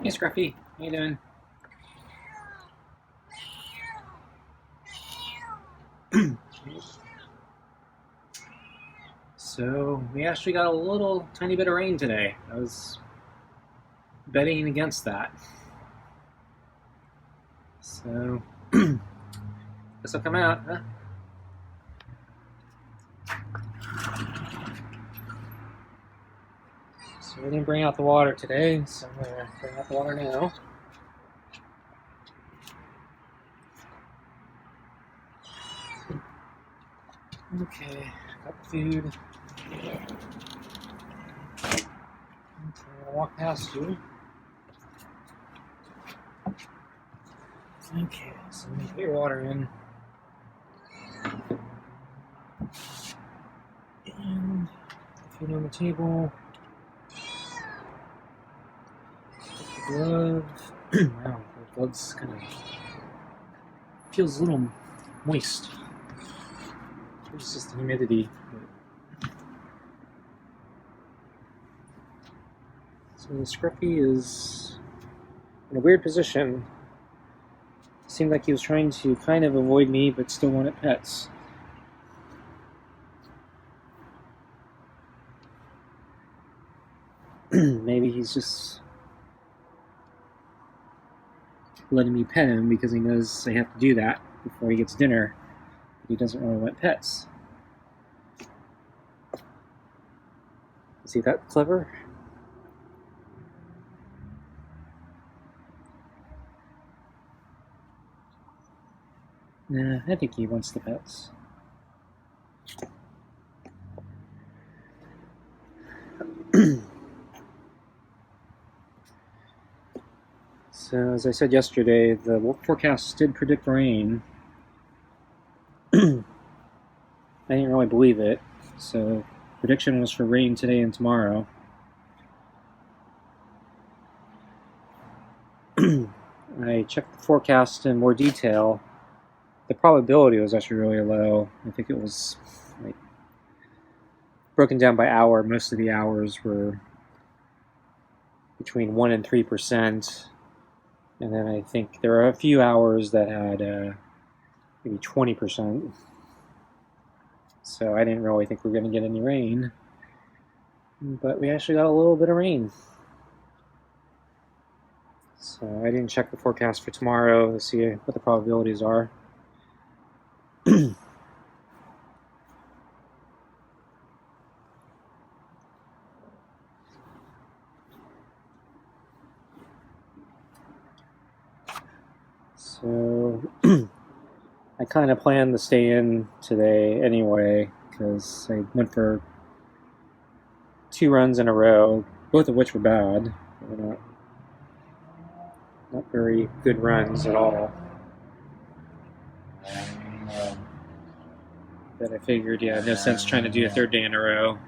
Hey Scruffy, how you doing? So we actually got a little tiny bit of rain today. I was betting against that. So guess I'll come out, huh? So we didn't bring out the water today, so I'm gonna bring out the water now. Okay, got the food. Okay, I'll walk past you. Okay, so let me put your water in. And the food on the table. Put the glove. Wow, the glove's kind of feels a little moist. It's just the humidity. So the Scruffy is in a weird position. Seemed like he was trying to kind of avoid me, but still wanted pets. Maybe he's just letting me pet him because he knows I have to do that before he gets dinner. But he doesn't really want pets. Is he that clever? Nah, I think he wants the pets. So, as I said yesterday, the forecast did predict rain. I didn't really believe it, so prediction was for rain today and tomorrow. I checked the forecast in more detail. The probability was actually really low. I think it was like broken down by hour. Most of the hours were between 1% and 3%. And then I think there are a few hours that had maybe 20%. So I didn't really think we were going to get any rain. But we actually got a little bit of rain. So I didn't check the forecast for tomorrow to see what the probabilities are. So I kind of planned to stay in today anyway because I went for 2 runs in a row, both of which were bad. They were not very good runs at all. But I figured, yeah, no sense trying to do a 3rd day in a row.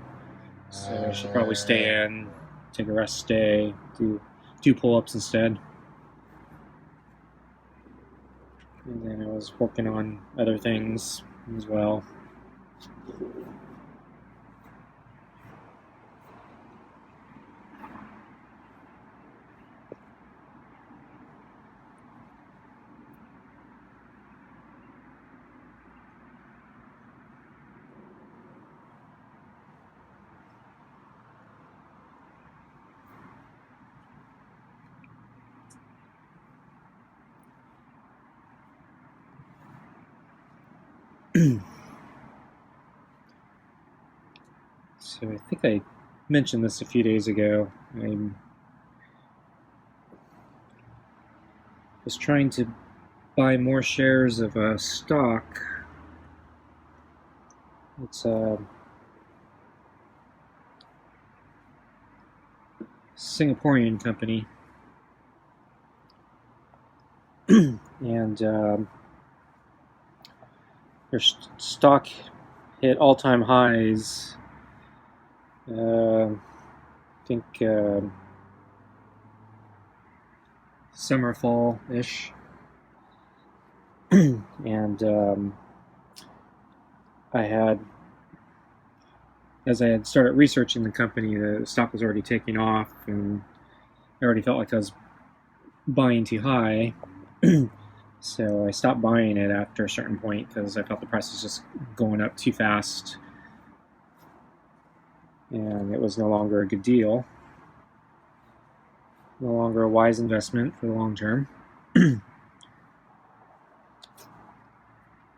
So I should probably stay in, take a rest day, do pull-ups instead. And then I was working on other things as well. So I think I mentioned this a few days ago. I was trying to buy more shares of a stock. It's a Singaporean company. And their stock hit all-time highs. I think summer, fall-ish. And as I had started researching the company, the stock was already taking off, and I already felt like I was buying too high. So I stopped buying it after a certain point because I felt the price was just going up too fast and it was no longer a good deal, no longer a wise investment for the long term.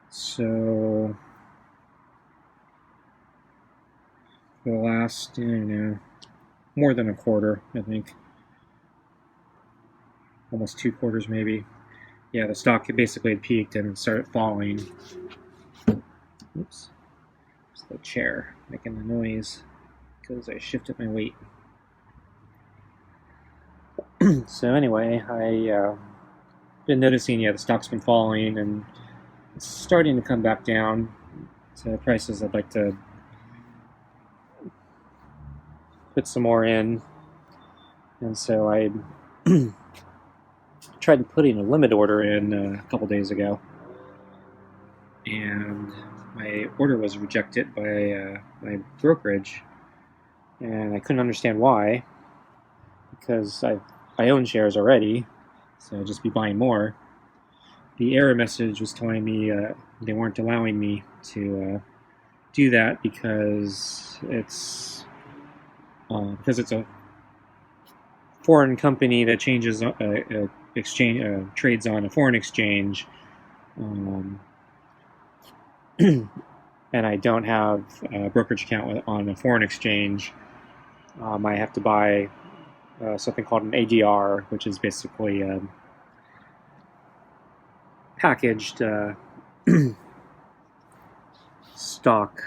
So for the last, more than a quarter, I think, almost 2 quarters maybe, yeah, the stock basically had peaked and started falling. Oops, it's the chair making the noise because I shifted my weight. So anyway, I been noticing, the stock's been falling and it's starting to come back down to prices I'd like to put some more in. And so I tried putting a limit order in a couple days ago, and my order was rejected by my brokerage, and I couldn't understand why, because I own shares already, so I'd just be buying more. The error message was telling me they weren't allowing me to do that because it's a foreign company that changes exchange trades on a foreign exchange, and I don't have a brokerage account on a foreign exchange. I have to buy something called an ADR, which is basically packaged stock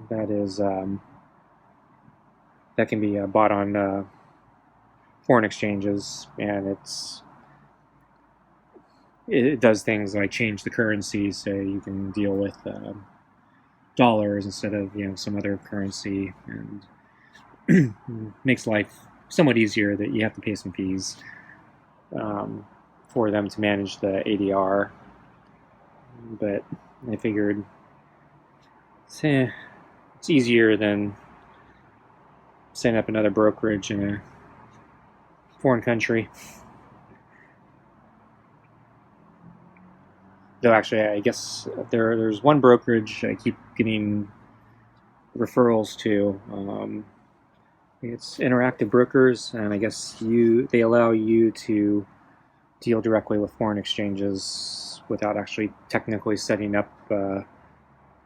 that is that can be bought on foreign exchanges, and it does things like change the currency, so you can deal with dollars instead of some other currency, and makes life somewhat easier that you have to pay some fees for them to manage the ADR. But I figured it's easier than setting up another brokerage in a foreign country. Though actually, I guess there's one brokerage I keep getting referrals to. It's Interactive Brokers, and I guess they allow you to deal directly with foreign exchanges without actually technically setting up an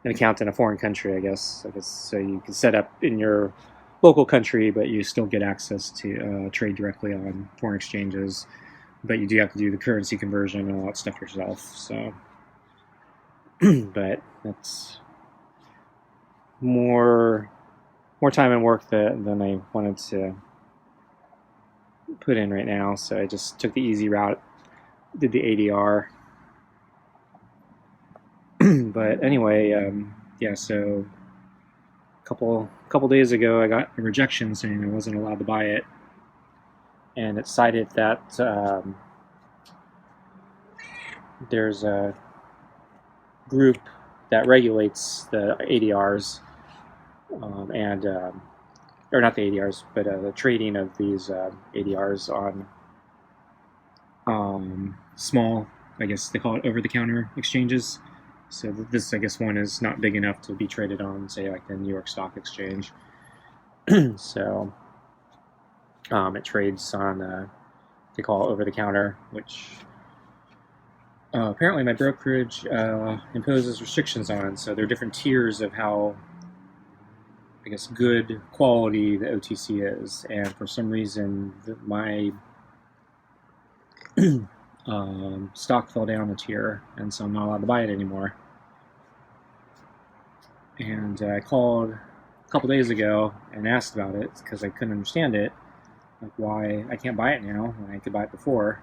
account in a foreign country. I guess so you can set up in your local country, but you still get access to trade directly on foreign exchanges. But you do have to do the currency conversion and all that stuff yourself. So, but that's more time and work than I wanted to put in right now. So I just took the easy route, did the ADR. But anyway, so a couple days ago, I got a rejection saying I wasn't allowed to buy it, and it cited that there's a group that regulates the ADRs or not the ADRs, but the trading of these ADRs on small, I guess they call it over-the-counter exchanges. So this, I guess, one is not big enough to be traded on, say, like the New York Stock Exchange. So it trades on, they call it over-the-counter, which apparently my brokerage imposes restrictions on. So there are different tiers of how, I guess, good quality the OTC is. And for some reason, my stock fell down a tier, and so I'm not allowed to buy it anymore. And I called a couple days ago and asked about it because I couldn't understand it, like why I can't buy it now when I could buy it before.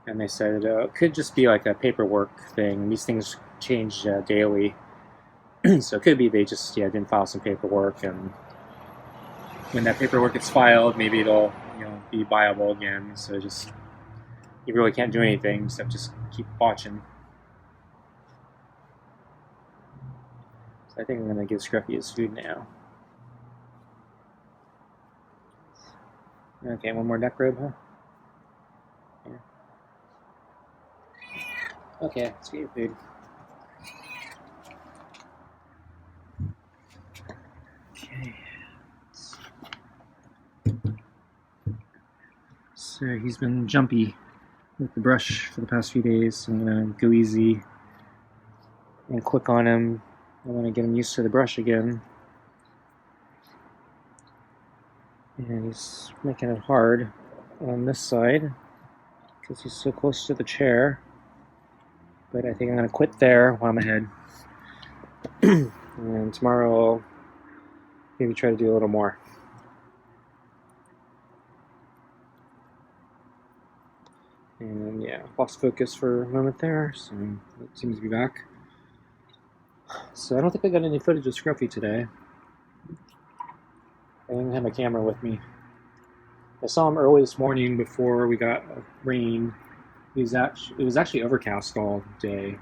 And they said it could just be like a paperwork thing. These things change daily, so it could be they just didn't file some paperwork, and when that paperwork gets filed, maybe it'll be buyable again. So just you really can't do anything except just keep watching. So I think I'm going to give Scruffy his food now. Okay, one more neck rib, huh? Yeah. Okay, let's get your food. Okay. So he's been jumpy with the brush for the past few days, so I'm gonna go easy and quick on him. I want to get him used to the brush again. And he's making it hard on this side because he's so close to the chair. But I think I'm gonna quit there while I'm ahead. And tomorrow I'll maybe try to do a little more. And yeah, lost focus for a moment there, so it seems to be back. So I don't think I got any footage of Scruffy today. I didn't have my camera with me. I saw him early this morning before we got rain. It was actually overcast all day,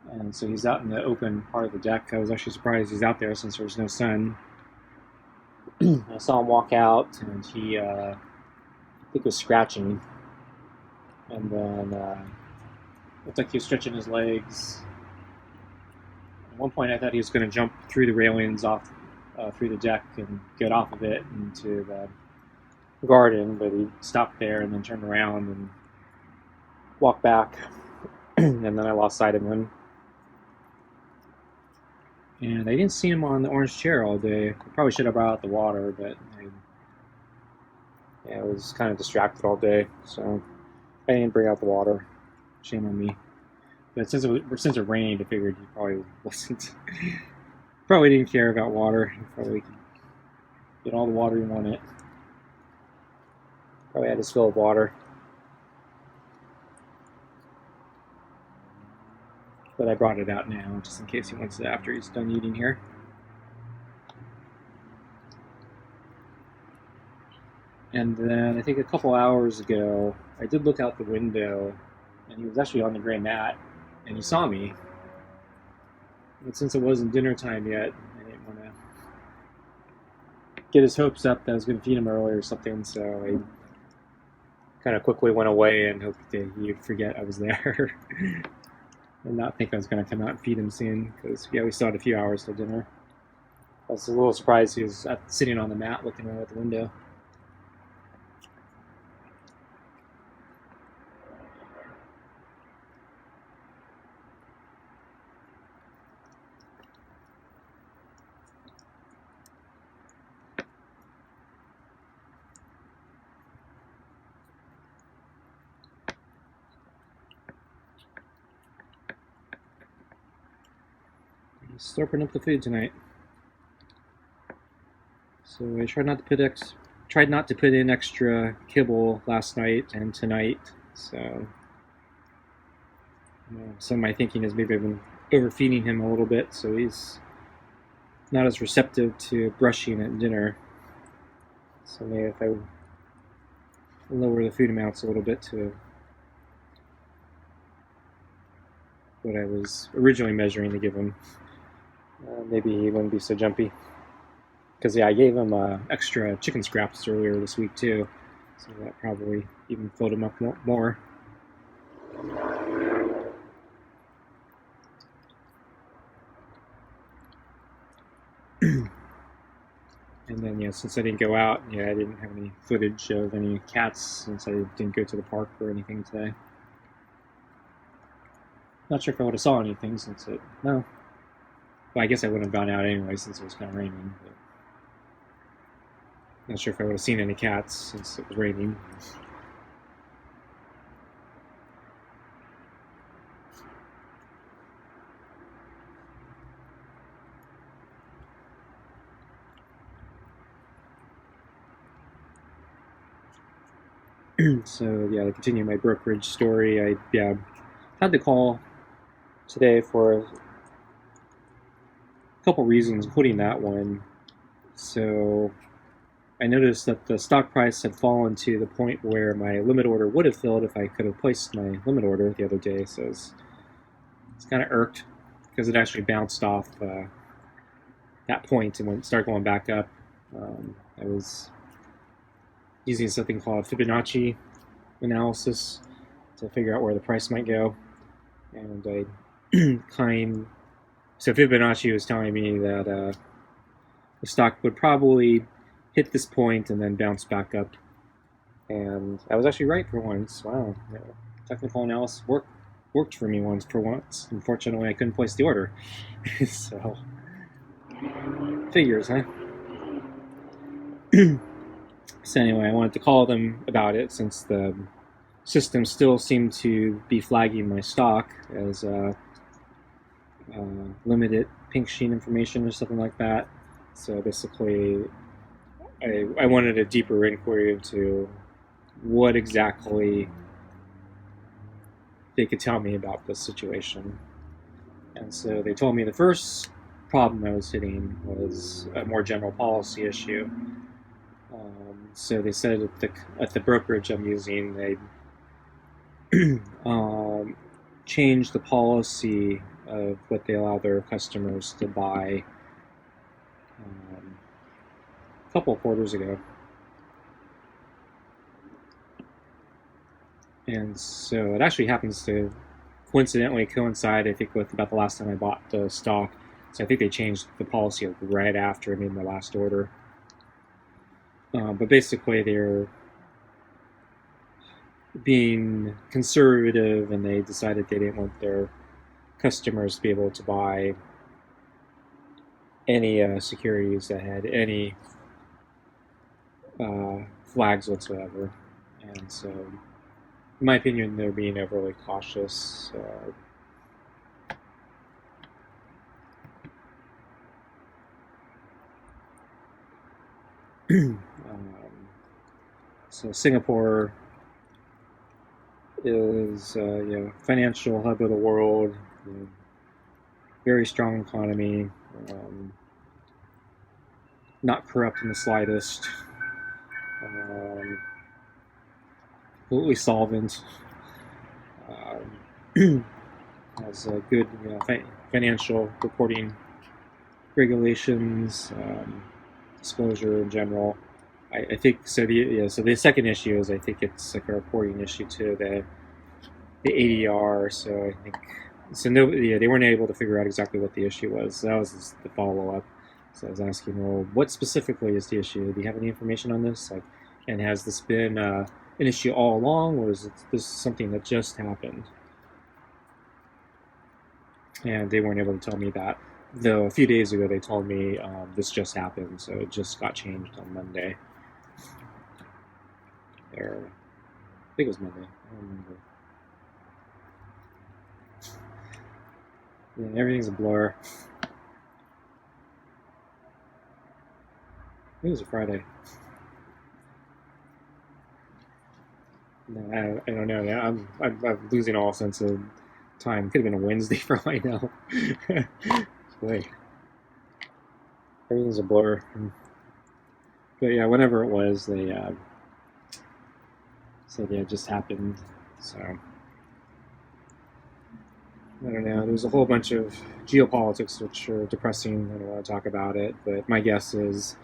and so he's out in the open part of the deck. I was actually surprised he's out there since there's no sun. I saw him walk out, and he, I think, was scratching, and then looked like he was stretching his legs. At one point, I thought he was going to jump through the railings off through the deck and get off of it into the garden, but he stopped there and then turned around and walked back, and then I lost sight of him. And I didn't see him on the orange chair all day. I probably should have brought out the water, but I was kind of distracted all day, so I didn't bring out the water. Shame on me. But since it rained, I figured he probably wasn't. Probably didn't care about water. He probably could get all the water he wanted. Probably had his fill of water. But I brought it out now, just in case he wants it after he's done eating here. And then I think a couple hours ago, I did look out the window, and he was actually on the gray mat, and he saw me. But since it wasn't dinner time yet, I didn't want to get his hopes up that I was going to feed him early or something, so I kind of quickly went away and hoped that he'd forget I was there. And not think I was going to come out and feed him soon, because we still had a few hours till dinner. I was a little surprised he was sitting on the mat looking right out the window. He's slurping up the food tonight. So I tried not to put in extra kibble last night and tonight. So some of my thinking is maybe I've been overfeeding him a little bit, so he's not as receptive to brushing at dinner. So maybe if I lower the food amounts a little bit to what I was originally measuring to give him, maybe he wouldn't be so jumpy. Because I gave him extra chicken scraps earlier this week too, so that probably even filled him up more. And then since I didn't go out, I didn't have any footage of any cats since I didn't go to the park or anything today. Not sure if I would have saw anything since no. Well, I guess I wouldn't have gone out anyway since it was kind of raining. But not sure if I would have seen any cats since it was raining. So to continue my brokerage story, I had to call today for a couple reasons, including that one. So I noticed that the stock price had fallen to the point where my limit order would have filled if I could have placed my limit order the other day. So it's kind of irked because it actually bounced off that point and started going back up. I was using something called Fibonacci analysis to figure out where the price might go. and so Fibonacci was telling me that the stock would probably hit this point and then bounce back up, and I was actually right for once. Wow, technical analysis worked for me for once. Unfortunately, I couldn't place the order. So, figures, huh? So anyway, I wanted to call them about it since the system still seemed to be flagging my stock as limited pink sheen information or something like that. So basically, I wanted a deeper inquiry into what exactly they could tell me about this situation. And so they told me the first problem I was hitting was a more general policy issue. So they said at the brokerage I'm using, they changed the policy of what they allow their customers to buy a couple of quarters ago. And so it actually happens to coincidentally coincide, I think, with about the last time I bought the stock. So I think they changed the policy right after I made my last order. But basically, they're being conservative, and they decided they didn't want their customers to be able to buy any securities that had any flags whatsoever. And so, in my opinion, they're being overly cautious. So Singapore is financial hub of the world, very strong economy, not corrupt in the slightest, completely solvent, has a good financial reporting regulations, disclosure in general. I think so. The second issue is I think it's like a reporting issue to the ADR. So I think they weren't able to figure out exactly what the issue was. So that was the follow up. So I was asking, well, what specifically is the issue? Do you have any information on this? And has this been an issue all along, or is this something that just happened? And they weren't able to tell me that. Though a few days ago they told me this just happened, so it just got changed on Monday. I think it was Monday. I don't remember. Yeah, everything's a blur. I think it was a Friday. No, I don't know. Yeah, I'm losing all sense of time. Could have been a Wednesday for all I know. Boy, everything's a blur. But yeah, whenever it was, they said it just happened. So I don't know. There's a whole bunch of geopolitics which are depressing. I don't want to talk about it, but my guess is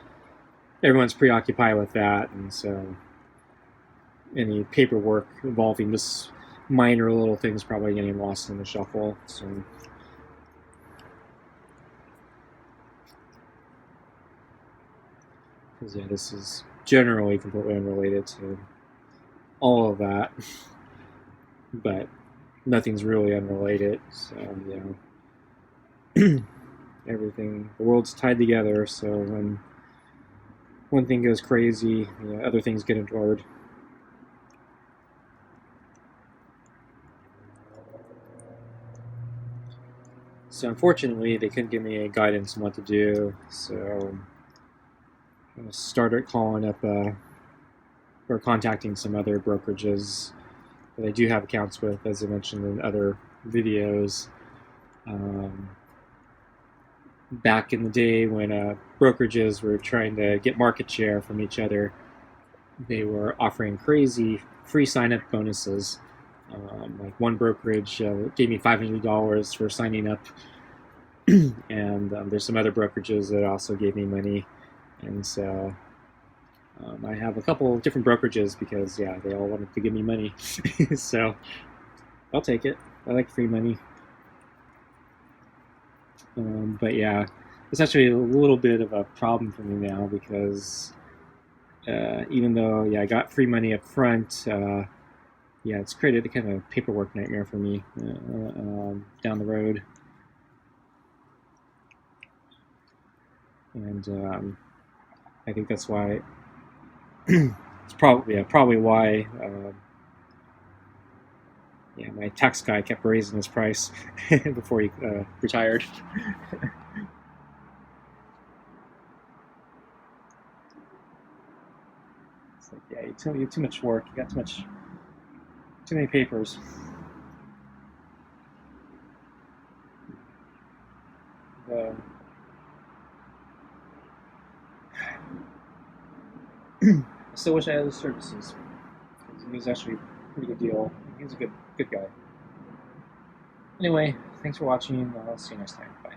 everyone's preoccupied with that, and so any paperwork involving this minor little thing is probably getting lost in the shuffle. So. Because yeah, this is generally completely unrelated to all of that, but nothing's really unrelated. So everything, the world's tied together. So when one thing goes crazy, other things get ignored. So unfortunately, they couldn't give me any guidance on what to do. So I started calling up or contacting some other brokerages that I do have accounts with, as I mentioned in other videos. Back in the day when brokerages were trying to get market share from each other, they were offering crazy free sign-up bonuses. Like one brokerage gave me $500 for signing up, and there's some other brokerages that also gave me money. And so I have a couple of different brokerages because, they all wanted to give me money. So I'll take it. I like free money. But yeah, it's actually a little bit of a problem for me now because even though I got free money up front, it's created a kind of paperwork nightmare for me down the road, and I think that's why it's probably why my tax guy kept raising his price before he retired. It's like, you have too much work. You got too many papers. Uh, I still wish I had those services. He was actually a pretty good deal. He was a good guy. Anyway, thanks for watching. I'll see you next time. Bye.